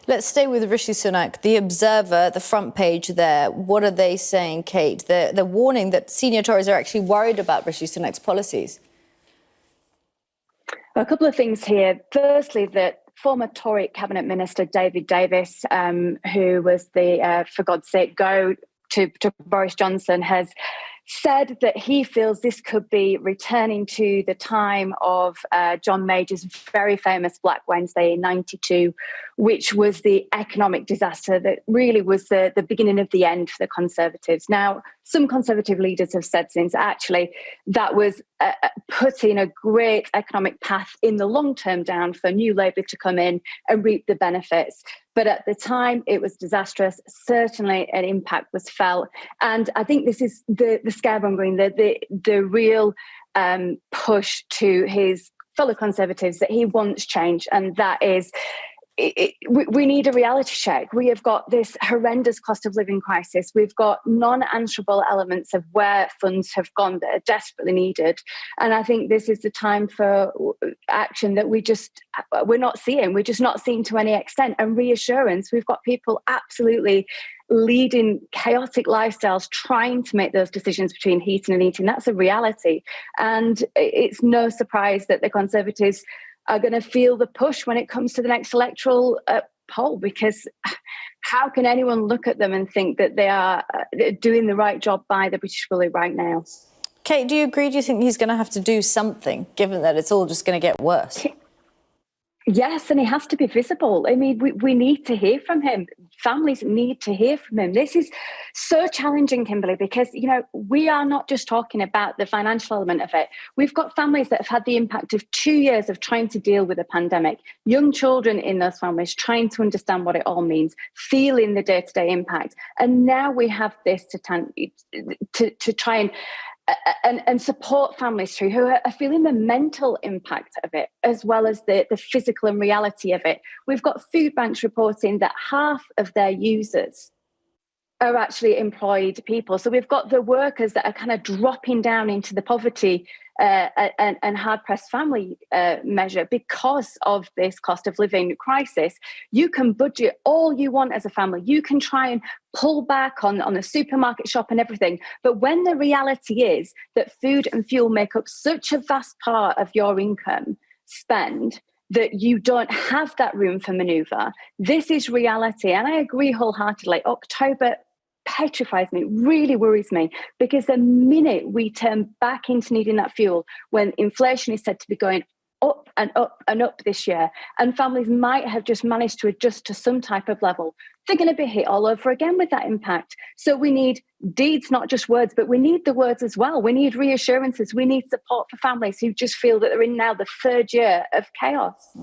Let's stay with Rishi Sunak. The Observer, the front page there, what are they saying, Kate? They're warning that senior Tories are actually worried about Rishi Sunak's policies. A couple of things here. Firstly, that former Tory Cabinet Minister David Davis, who was the, for God's sake, go to Boris Johnson, has said that he feels this could be returning to the time of John Major's very famous Black Wednesday in '92, which was the economic disaster that really was the beginning of the end for the Conservatives. Now, some Conservative leaders have said since actually that was putting a great economic path in the long term down for New Labour to come in and reap the benefits. But at the time, it was disastrous. Certainly an impact was felt. And I think this is the scaremongering, the real push to his fellow Conservatives that he wants change. And that is, we need a reality check. We have got this horrendous cost of living crisis. We've got non-answerable elements of where funds have gone that are desperately needed. And I think this is the time for action that we're not seeing. We're just not seeing to any extent. And reassurance, we've got people absolutely leading chaotic lifestyles, trying to make those decisions between heating and eating. That's a reality. And it's no surprise that the Conservatives are going to feel the push when it comes to the next electoral poll, because how can anyone look at them and think that they are doing the right job by the British public right now? Kate, do you agree? Do you think he's going to have to do something, given that it's all just going to get worse? Yes, and he has to be visible. I mean, we need to hear from him. Families need to hear from him. This is so challenging, Kimberly, because, you know, we are not just talking about the financial element of it. We've got families that have had the impact of 2 years of trying to deal with a pandemic, young children in those families trying to understand what it all means, feeling the day-to-day impact. And now we have this to try and support families through who are feeling the mental impact of it, as well as the physical and reality of it. We've got food banks reporting that half of their users are actually employed people. So we've got the workers that are kind of dropping down into the poverty and hard-pressed family measure because of this cost of living crisis. You can budget all you want as a family. You can try and pull back on the supermarket shop and everything. But when the reality is that food and fuel make up such a vast part of your income spend, that you don't have that room for manoeuvre, this is reality. And I agree wholeheartedly. October petrifies me, really worries me, because the minute we turn back into needing that fuel, when inflation is said to be going up and up and up this year, and families might have just managed to adjust to some type of level, they're going to be hit all over again with that impact. So we need deeds, not just words, but we need the words as well. We need reassurances. We need support for families who just feel that they're in now the third year of chaos.